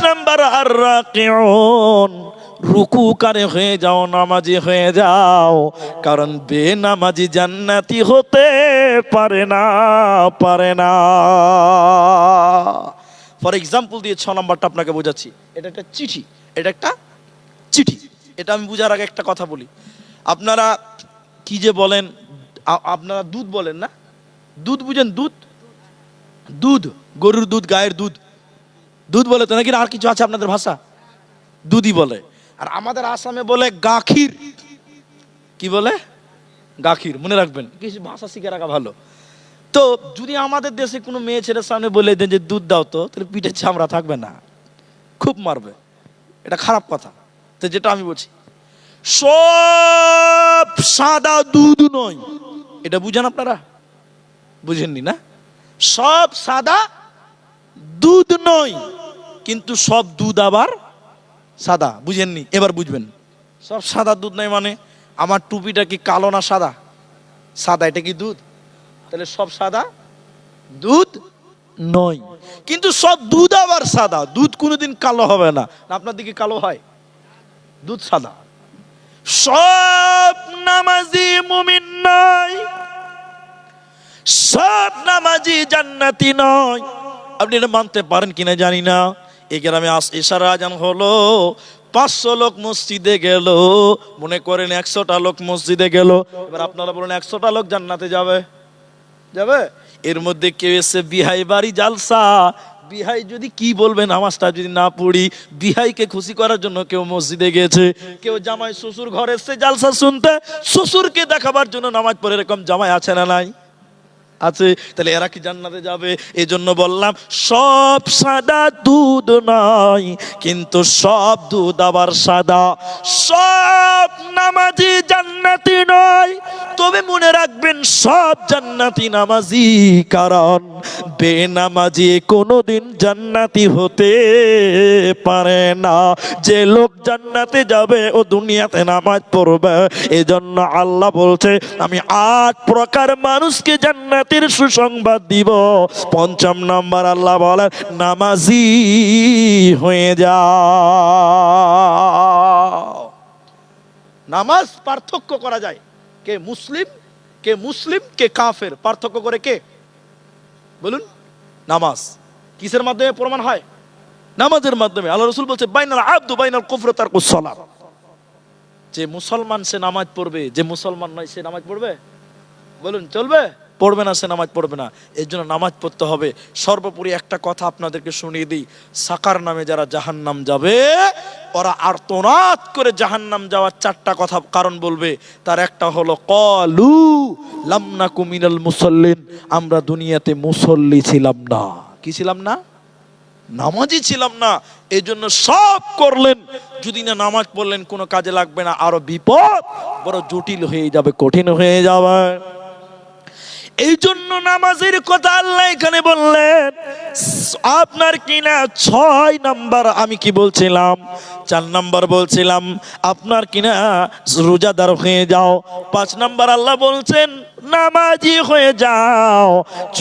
Number আর রাকিউন, রুকুকারে হয়ে যাও, নামাজি হয়ে যাও, কারণ বেনামাজি জান্নাতি হতে পারে না, পারে না। ফর এক্সাম্পল দিয়ে 6 নম্বরটা আপনাকে বোঝাচ্ছি। এটা একটা চিঠি, এটা একটা চিঠি। এটা আমি বুঝার আগে একটা কথা বলি। আপনারা কি যে বলেন, আপনারা দুধ বলেন না? দুধ বুঝেন? দুধ, দুধ, গরুর দুধ, গায়ের দুধ, দুধ বলে তো নাকি? আর কিছু আছে আপনাদের ভাষা? দুধই বলে। আর আমাদের আসামে বলে গাখির। কি বলে? গাখির। মনে রাখবেন, কিছু ভাষা শিখে রাখা ভালো। তো যদি আমাদের দেশে কোনো মেয়ে ছেলের সামনে বলে দেন যে দুধ দাও, তো তাহলে পিঠের চামড়া থাকবে না, খুব মারবে। এটা খারাপ কথা। তো যেটা আমি বলছি, সব সাদা দুধ নয়, এটা বুঝেন আপনারা? বুঝেননি না? সব সাদা দুধ নয়, কিন্তু সব দুধ আবার সাদা। বুঝেননি? এবার বুঝবেন। সব সাদা দুধ নয় মানে আমার টুপিটা কি কালো না সাদা? সাদা। এটা কি দুধ? তাহলে সব সাদা দুধ নয়, কিন্তু সব দুধ আবার সাদা। দুধ কোনোদিন কালো হবে না। আপনার দিকে কালো হয়? দুধ সাদা। সব নামাজি মুমিন নয়, সব নামাজি জান্নাতি নয়। আপনি এটা মানতে পারেন কিনা জানি না। এই গ্রামে এশার আজান হলো, 500 লোক মসজিদে গেল, মনে করেন 100টা লোক মসজিদে গেল। এবার আপনারা বলেন 100টা লোক জান্নাতে যাবে? যাবে? এর মধ্যে কেউ এসে বিহাই বাড়ি জালসা, বিহাই যদি কি বলবে, নামাজটা যদি না পড়ি, বিহাইকে খুশি করার জন্য কেউ মসজিদে গেছে। কেউ জামাই শ্বশুর ঘরে এসে জালসা শুনতে, শ্বশুরকে দেখাবার জন্য নামাজ পড়ে। এরকম জামাই আছে না নাই? আছে। তাহলে এরা কি জান্নাতে যাবে? এই জন্য বললাম সব সাদা দুধ নয়, কিন্তু সব দুধ আবার সাদা। সব নামাজি জান্নাতি নয়, তবে মনে রাখবেন সব জান্নাতি নামাজি, কারণ বেনামাজি কোনোদিন জান্নাতি হতে পারে না। যে লোক জান্নাতে যাবে ও দুনিয়াতে নামাজ পড়বে। এজন্য আল্লাহ বলছে, আমি 8 প্রকার মানুষকে জান্নাতের সুসংবাদ দিব। 5ম নাম্বার আল্লাহ বলেন, নামাজি হয়ে যাও। নামাজ পার্থক্য করা যায়, কে মুসলিম, কে মুসলিম, কে কাফের, পার্থক্য করে কে? বলুন। নামাজ কিসের মাধ্যমে প্রমাণ হয়? নামাজের মাধ্যমে। আল্লাহ রাসূল বলছে, বাইনাল আবদু বাইনাল কুফরি ওয়া তারকুস সালাত। যে মুসলমান সে নামাজ পড়বে, যে মুসলমান নয় সে নামাজ পড়বে? বলুন, চলবে? পড়বে না, সে নামাজ পড়বে না। এর জন্য নামাজ পড়তে হবে। সর্বোপরি একটা কথা আপনাদেরকে শুনিয়ে দিই, সাকার নামে যারা জাহান্নাম যাবে, ওরা আর্তনাদ করে জাহান্নাম যাওয়ার 4টা কথা কারণ বলবে। তার একটা হলো, ক্বালু লাম নাকু মিনাল মুসাল্লিন, আমরা দুনিয়াতে মুসল্লি ছিলাম না। কি ছিলাম না? নামাজি ছিলাম না। এই জন্য সব করলেন, যদি না নামাজ পড়লেন কোনো কাজে লাগবে না, আরো বিপদ বড় জটিল হয়ে যাবে, কঠিন হয়ে যাবে। এই জন্য নামাজের কথা আল্লাহ এখানে বললেন। আপনার কিনা 6 নাম্বার আমি কি বলছিলাম? 4 নাম্বার বলছিলাম আপনার কিনা রোজাদার হয়ে যাও। 5 নাম্বার আল্লাহ বলছেন নামাজি হয়ে যাও।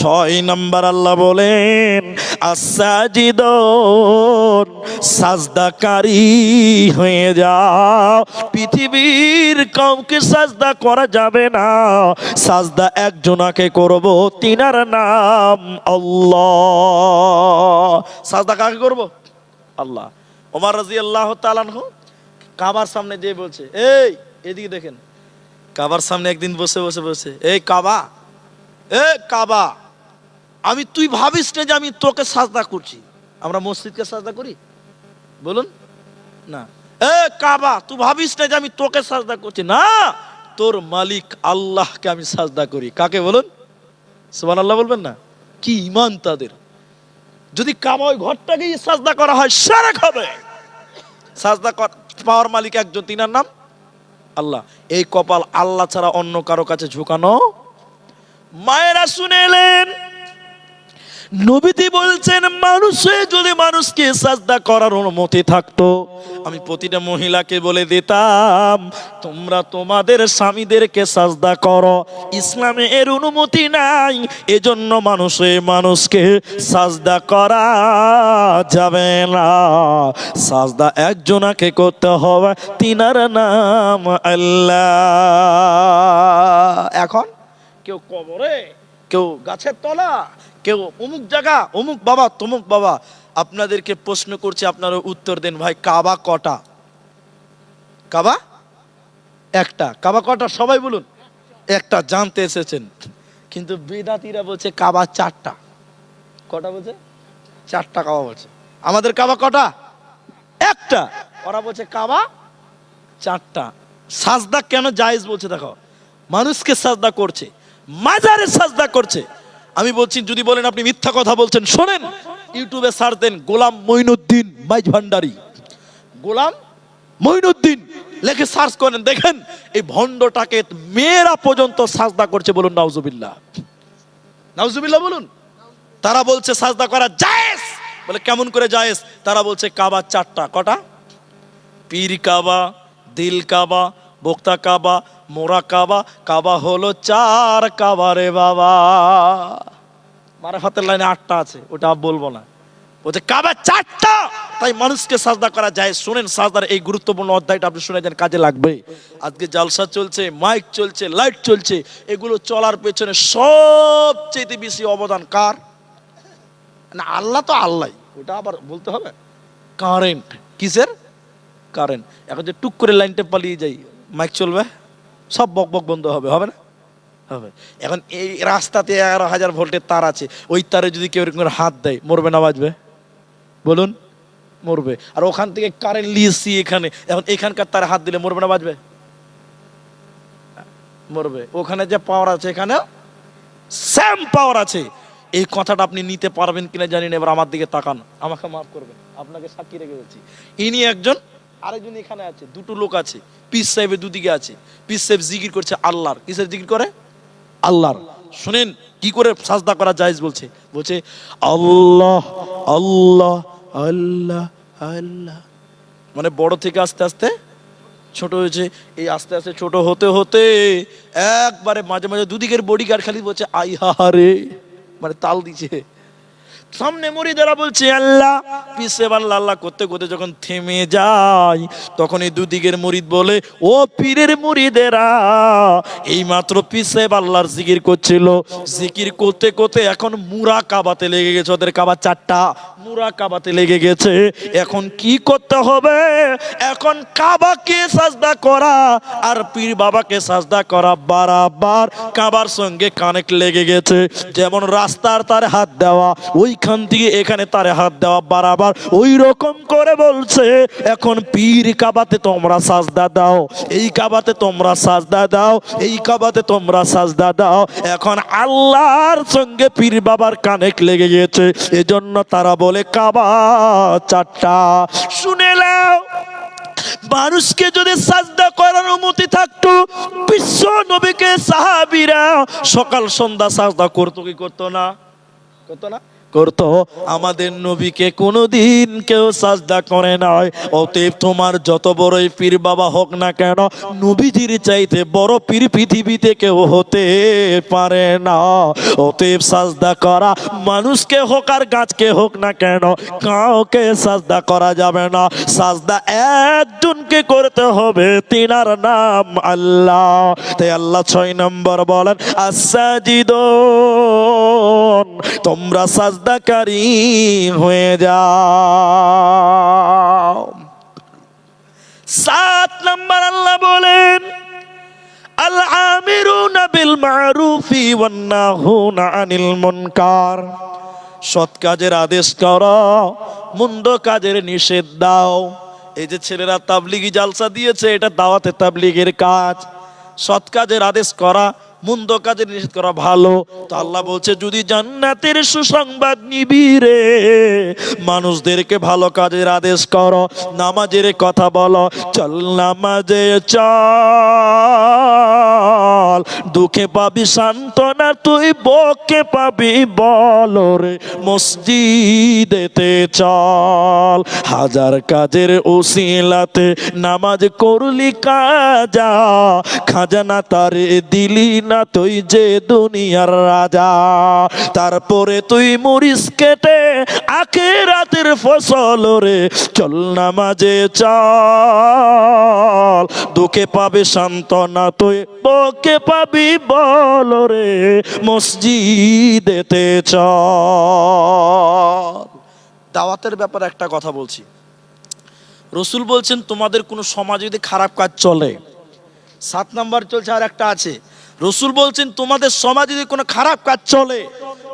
6 নাম্বার আল্লাহ বলেন আস-সাজিদুন, সাজদাকারী হয়ে যাও। পৃথিবীর কাউকে সাজদা করা যাবে না, সাজদা একজনাকে করব, তিনার নাম আল্লাহ। সাজদা কাকে করব? আল্লাহ। ওমর রাদিয়াল্লাহু তাআলা আনহু কাবার সামনে যেয়ে বলছে, এই এদিকে দেখেন। কাবার সামনে একদিন বসে বসে, এই কাবা, এ কাবা, আমি তুই ভাবিস না যে আমি তোকে সাজদা করছি। আমরা মসজিদকে সাজদা করি? বলুন না। এ কাবা, তুই ভাবিস না যে আমি তোকে সাজদা করছি। না, তোর মালিক আল্লাহকে আমি সাজদা করি। কাকে? বলুন। সুবহানাল্লাহ বলবেন না? কি ঈমান তাদের! যদি কাবা ওই ঘরটাকে সাজদা করা হয়, শিরক হবে। সাজদা পাওয়ার মালিক একজন, তিনার নাম আল্লাহ। এই কপাল আল্লাহ ছাড়া অন্য কারো কাছে ঝুঁকানো। মায়েরা শুনে এলেন, নবীজি বলছেন মানুষে যদি মানুষকে সাজদা করার অনুমতি থাকতো, আমি প্রতিটা মহিলাকে বলে দিতাম তোমরা তোমাদের স্বামীদেরকে সাজদা করো। ইসলামে এর অনুমতি নাই, এজন্য মানুষকে সাজদা করা যাবে না। সাজদা একজনাকে করতে হবে, তিনার নাম আল্লাহ। এখন কেউ কবরে, কেউ গাছের তলা, কেউ অমুক জায়গা, অমুক বাবা, তমুক বাবা। আপনাদেরকে প্রশ্ন করছি, আপনারা উত্তর দেন ভাই। কাবা কটা? কাবা একটা। কাবা কটা সবাই বলুন? একটা। জানতে এসেছেন, কিন্তু বেদাতীরা বলছে কাবা চারটা। কটা বলছে? চারটা কাবা বলছে। আমাদের কাবা কটা? একটা। ওরা বলছে কাবা চারটা। সাজদা কেন জায়েজ বলছে দেখো, মানুষকে সাজদা করছে, মাজারে সাজদা করছে। আমি বলছি, যদি বলেন আপনি মিথ্যা কথা বলছেন, শোনেন, ইউটিউবে সার্চ দেন গোলাম মঈনুদ্দিন মাইজ ভান্ডারী, গোলাম মঈনুদ্দিন লেখে সার্চ করেন, দেখেন এই ভণ্ডটাকে মেয়েরা পর্যন্ত সাজদা করছে। বলুন নাউজুবিল্লাহ, নাউজুবিল্লাহ বলুন। তারা বলছে সাজদা করা জায়েজ। বলে কেমন করে জায়েজ? তারা বলছে কাবা চারটা। কটা? পীর কাবা, দিল কাবা, বক্তা কাবা, মোরা কাবা। কাবা হলো চার কাবা রে বাবা। মারাফাতের লাইনে আটটা আছে, ওটা বলবো না। বলছে কাবা চারটা, তাই মানুষকে সাজদা করা যায়। শুনেন, সাজদার এই গুরুত্বপূর্ণ অধ্যায়টা আপনি শুনে যান, কাজে লাগবে। আজকে জালসা চলছে, মাইক চলছে, লাইট চলছে, এগুলো চলার পেছনে সবচেয়ে বেশি অবদান কার? না, আল্লাহ তো আল্লাহ, ওটা আবার বলতে হবে। কারেন্ট, কিসের কারেন্ট? এখন যে টুক করে লাইনটা পালিয়ে যাই, মাইক চলবে, সব বক বক বন্ধ হবে, হবে না? হবে। এখন এই রাস্তাতে 11,000 ভোল্টের তার আছে, ওই তারে যদি কেউ এরকম হাত দেয়, মরবে না বাঁচবে? বলুন, মরবে। আর ওখান থেকে কারেন্ট নিয়েছি এখানে, এখন এখানকার তারে হাত দিলে মরবে না বাঁচবে? মরবে। ওখানে যে পাওয়ার আছে, এখানে সেম পাওয়ার আছে। এই কথাটা আপনি নিতে পারবেন কিনা জানি না। এবার আমার দিকে তাকান, আমাকে মাফ করবেন, আপনাকে সাক্ষী রেখে বলছি। ইনি একজন, আরেকজন এখানে আছে, দুটো লোক আছে। পীর সাহেবের দুদিকে আছে। পীর সাহেব জিকির করছে আল্লাহর। কিসের জিকির করে? আল্লাহর। শুনেন কি করে সাজদা করা জায়েজ বলছে। বলছে আল্লাহ আল্লাহ আল্লাহ আল্লাহ, মানে বড় থেকে আস্তে আস্তে ছোট হয়েছে। এই আস্তে আস্তে ছোট হতে হতে একবারে মাঝে মাঝে দুদিকের বডি গার্ড খালি বলছে আই হারে, মানে তাল দিছে। সামনে মুরিদেরা বলছে আল্লাহ, পিছে আল্লাহ আল্লাহ করতে করতে যখন থেমে যায়, তখন এই দুদিকের মুরিদ বলে, ও পীরের মুরিদেরা, এই মাত্র পিছে আল্লাহর জিকির করছিল, জিকির করতে করতে এখন মুরা কাবাতে লেগে গেছে। ওদের কাবা চারটা, মুরা কাবাতে লেগে গেছে। এখন কি করতে হবে? এখন কাবাকে সাজদা করা আর পীর বাবাকে সাজদা করা বারবার কাবার সঙ্গে কানেক্ট লেগে গেছে। যেমন রাস্তার তারে হাত দেওয়া, ওইখান থেকে এখানে তারে হাত দেওয়া বারবার ওই রকম করে বলছে, এখন পীর কাবাতে তোমরা সাজদা দাও, এই কাবাতে তোমরা সাজদা দাও, এই কাবাতে তোমরা সাজদা দাও। এখন আল্লাহর সঙ্গে পীর বাবার কানেক্ট লেগে গেছে, এজন্য তারা বলে কাবা চারটা। শুনে নাও, মানুষকে যদি সাজদা করার অনুমতি থাকতো, বিশ্ব নবীকে সাহাবীরা সকাল সন্ধ্যা সাজদা করতো কি করতো না? করতো না? করতো। আমাদের নবীকে কোনোদিন কেউ সাজদা করে নাই। অতএব তোমার যত বড়ই পীর বাবা হোক না কেন, নবীজির চাইতে বড় পীর পৃথিবীতে কেউ হতে পারে না। অতএব সাজদা করা, মানুষকে হোক আর গাছকে হোক না কেন, কাউকে সাজদা করা যাবে না। সাজদা একজনকে করতে হবে, তিনার নাম আল্লাহ। তাই আল্লাহ 6 নম্বর বলেন, আস-সাজিদুন, তোমরা সাজদাকারী হয়ে যাও। 7 নম্বর আল্লাহ বলেন, আল আমিরুনা বিল মারুফি ওয়ান নাহুনা আনিল মুনকার, সৎ কাজের আদেশ করো, মন্দ কাজের নিষেধ দাও। এই যে ছেলেরা তাবলিগি জালসা দিয়েছে, এটা দাওয়াতে তাবলিগের কাজ। সৎ কাজের আদেশ করা, মন্দ কাজের নিষেধ করা ভালো। তো আল্লাহ বলছে, যদি জান্নাতের সুসংবাদ নিবি রে, মানুষদেরকে ভালো কাজের আদেশ করো, নামাজের কথা বলো, চল নামাজে চল, চল, দুঃখে পাবি সান্ত্বনা তুই, বকে পাবি বল রে, মসজিদেতে চল। হাজার কাজের উসিলাতে নামাজ করলি কাজা, খাজানা তারে দিলি না তুই যে দুনিয়ার রাজা। তারপরে তুই মরিস কেটে আখিরাতের ফসল রে, চল নামাজে চল, দুঃখে পাবে সান্ত্বনা তুই, বকে পাবি বল রে, মসজিদেতে চল। দাওয়াতের ব্যাপারে একটা কথা বলছি। রসুল বলছেন তোমাদের কোনো সমাজে যদি খারাপ কাজ চলে, 7 নাম্বার চলছে আর একটা আছে, রসুল বলছেন তোমাদের সমাজে যদি কোনো খারাপ কাজ চলে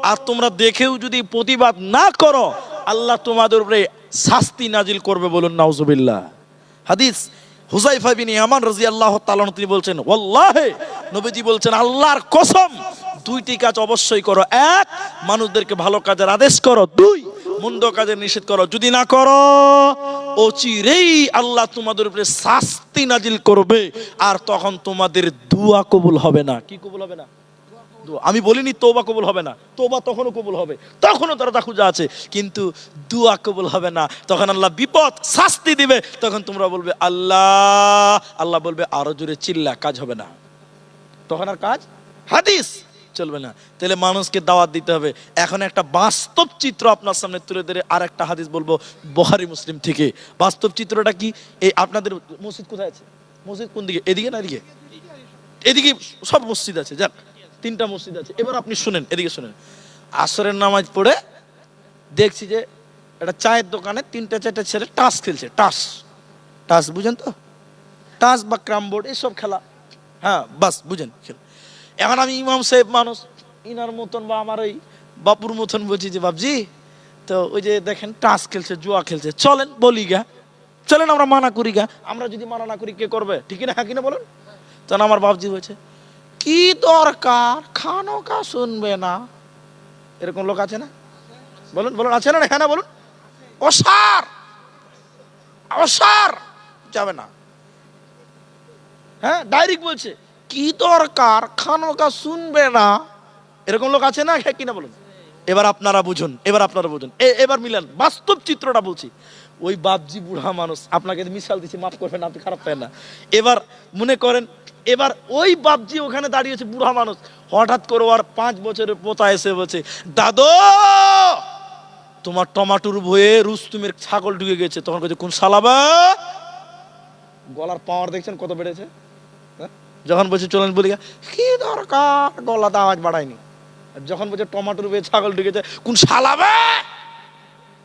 আর তোমরা দেখেও যদি প্রতিবাদ না করো, আল্লাহ তোমাদের উপরে শাস্তি নাজিল করবে। বলুন নাউজুবিল্লাহ। হাদিস হুযায়ফা বিন ইয়ামান রাদিয়াল্লাহু তাআলা তিনি বলছেন, ওয়াল্লাহি, নবীজি বলছেন আল্লাহর কসম, 2টি কাজ অবশ্যই করো। 1, মানুষদেরকে ভালো কাজের আদেশ করো। 2, মন্দ কাজের নিষেধ করো। যদি না করো, অচিরেই আল্লাহ তোমাদের উপরে শাস্তি নাজিল করবে, আর তখন তোমাদের দুয়া কবুল হবে না। কি কবুল হবে না? আমি বলিনি তওবা কবুল হবে না, তওবা তখনও কবুল হবে, তখনও তারা খুঁজে আছে, কিন্তু দুয়া কবুল হবে না। তখন আল্লাহ বিপদ শাস্তি দিবে, তখন তোমরা বলবে আল্লাহ, আল্লাহ বলবে আরো জোরে চিল্লা, কাজ হবে না, তখন আর কাজ হাদিস চলবে না। তাহলে মানুষকে দাওয়াত দিতে হবে। এখন একটা বাস্তব চিত্র আপনার সামনে তুলে ধরে আর একটা হাদিস বলবো বুখারী মুসলিম থেকে। বাস্তব চিত্রটা কি? এই আপনাদের মসজিদ কোথায় আছে? মসজিদ কোন দিকে? এদিকে না এদিকে? এদিকে সব মসজিদ আছে, যাক 3টা মসজিদ আছে। এবার আপনি শুনেন, এদিকে শুনেন। আসরের নামাজ পড়ে দেখছি যে একটা চায়ের দোকানে 3টা-4টা ছেলে টাস খেলছে। টাস টাস বুঝেন তো? টাস বা ক্রাম বোর্ড এসব খেলা, হ্যাঁ বাস বুঝেন খেল। এখন আমি ইমাম সাহেব মানুষ, ইনার মতন বা আমার ওই বাপুর মতন বলছি যে বাবজি, তো ওই যে দেখেন টাস খেলছে, জুয়া খেলছে, চলেন বলি গা, চলেন আমরা মানা করি গা। আমরা যদি মানা না করি কে করবে? ঠিক না? হ্যাঁ কিনা বলুন? তখন আমার বাবজি বলছে কি দরকার, খানো কা শুনবে না। এরকম লোক আছে না? বলুন বলুন, আছে না? হ্যাঁ না বলুন। অসার অসার যাবে না, হ্যাঁ ডাইরেক্ট বলছে কি দরকার, খানো কা শুনবে না। এরকম লোক আছে না? হ্যাঁ কিনা বলুন? এবার আপনারা বুঝুন, এবার আপনারা বুঝুন, এবার মিলান, বাস্তব চিত্রটা বলছি। ওই বাপজি বুড়া মানুষ, আপনাকে মিশাল দিচ্ছি, মাফ করবেন, আপনি খারাপ পায় না। এবার মনে করেন, এবার ওই বাপজি ওখানে দাঁড়িয়েছে, বুড়া মানুষ, হঠাৎ করে আর 5 বছরের পোতা এসে বলছে দাদু তোমার টমাটোর ভয়ে রুস্তুমের ছাগল ঢুকে গেছে। তখন বলছে কোন শালাবা? গলার পাওয়ার দেখছেন কত বেড়েছে? যখন বলছে চলেন বলি কি দরকার, গলাতে আওয়াজ বাড়ায়নি। যখন বলছে টমাটোর ভয়ে ছাগল ঢুকেছে, কোন শালাবা,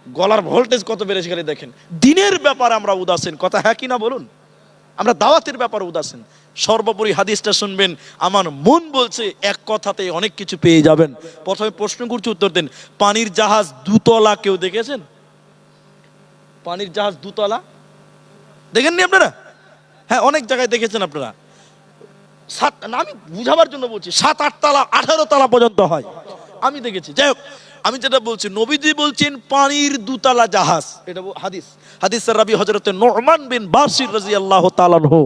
গলার ভোল্টেজ কত বেড়েছে খালি দেখেন। দিনের ব্যাপারে আমরা উদাসীন, কথা হ্যাঁ কিনা বলুন? আমরা দাওয়াতের ব্যাপারে উদাসীন। সর্বোপরি হাদিসটা শুনবেন, আমার মন বলছে এক কথাতে অনেক কিছু পেয়ে যাবেন। প্রথমে প্রশ্ন করছি, উত্তর দেন। পানির জাহাজ 2 তলা কেউ দেখেছেন? পানির জাহাজ 2 তলা দেখেননি আপনারা? হ্যাঁ অনেক জায়গায় দেখেছেন আপনারা। আমি বুঝাবার জন্য বলছি, 7-8 তলা 18 তলা পর্যন্ত হয়, আমি দেখেছি। যাই হোক, আমি যেটা বলছি, নবীজি বলছেন পানির 2 তলা জাহাজ। এটা হাদিস, হাদিসের রাবী হযরত নু'মান বিন বাশির রাদিয়াল্লাহু তাআলা আনহু।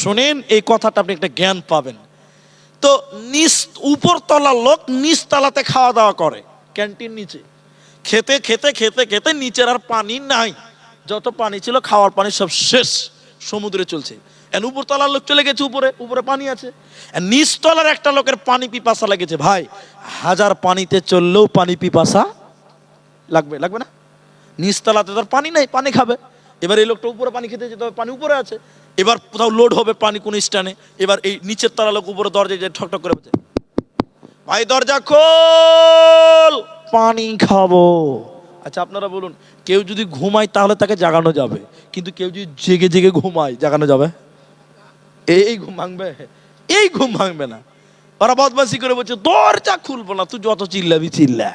শুনেন এই কথাটা, আপনি একটা জ্ঞান পাবেন। তো উপর তলার লোক নিচ তলাতে খাওয়া দাওয়া করে, ক্যান্টিন নিচে, খেতে খেতে খেতে খেতে নিচের আর পানি নাই, যত পানি ছিল খাওয়ার পানি সব শেষ, সমুদ্রে চলছে। উপর তলার লোক চলে গেছে উপরে, উপরে পানি আছে। নিচ তলার একটা লোকের পানি পিপাসা লেগেছে। ভাই, 1000 পানিতে চললেও পানি পিপাসা লাগবে, লাগবে না? নিচ তলাতে তার পানি নেই, পানি খাবে। এবার এই লোকটা উপরে পানি খেতে যেতে হবে, পানি উপরে আছে। এবার কোথাও লোড হবে পানি কোন স্ট্যান্ডে, এবার এই নিচের তলা লোক উপরে দরজায় যায় ঠকঠক করে বলছে ভাই দরজা খোল, পানি খাবো। আচ্ছা আপনারা বলুন, কেউ যদি ঘুমায় তাহলে তাকে জাগানো যাবে, কিন্তু কেউ যদি জেগে জেগে ঘুমায় জাগানো যাবে? এই ঘুম ভাঙবে? এই ঘুম ভাঙবে না। ওরা বদমাশি করে বলছে দরজা খুলবো না, তুই যত চিল্লাবি চিল্লা।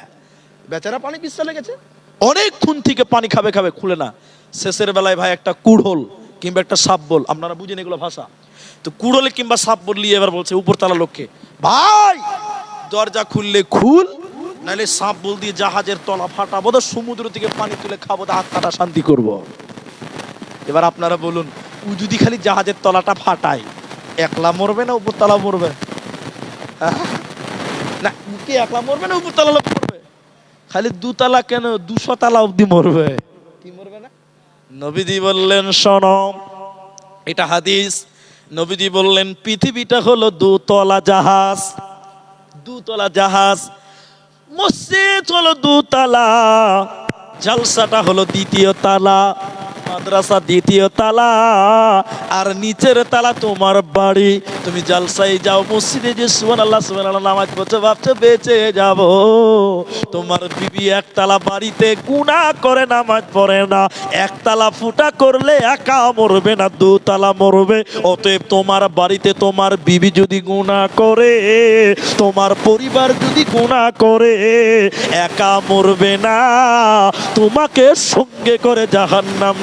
বেচারা পানি পিছতে লেগেছে, অনেকক্ষণ থেকে পানি খাবে খাবে, খুলে না। শেষের বেলায় ভাই একটা কুড়োল কিংবা একটা সাপ বল, আপনারা বুঝেন এগুলো ভাষা, তো কুড়োলে কিংবা সাপ বললি এবার বলছে উপরতলা লোককে, ভাই দরজা খুললে খুল, নাহলে সাপ বল দিয়ে জাহাজের তলা ফাটাবো, তো সমুদ্র থেকে পানি তুলে খাবো, তো হাত কাটা শান্তি করবো। এবার আপনারা বলুন, ও যদি খালি জাহাজের তলাটা ফাটায়, একলা মরবে না উপরতলা মরবে? না কি একলা মরবে না উপরতলা লোক মরবে? খালি দুতলা কেন 200 তলা অবধি মরবে। কি মরবে না? নবীজি বললেন শোনো, এটা হাদিস। নবীজি বললেন পৃথিবীটা হলো দুতলা জাহাজ। দুতলা জাহাজ, মসজিদ হলো দুতলা, জালসাটা হলো দ্বিতীয় তালা, মাদ্রাসা দ্বিতীয় তালা, আর নিচের তালা তোমার বাড়ি। তুমি জালসায় যাও, মসজিদে যে সুবহানাল্লাহ সুবহানাল্লাহ নামাজ পড়ছো, ভাবছো বেঁচে যাব। তোমার বিবি একতলা বাড়িতে গুনাহ করে নামাজ পড়ে না, একতলা ফুটা করলে একা মরবে না, দুতলা মরবে। অতএব তোমার বাড়িতে তোমার বিবি যদি গুনাহ করে, তোমার পরিবার যদি গুনাহ করে, একা মরবে না, তোমাকে সঙ্গে করে জাহান্নাম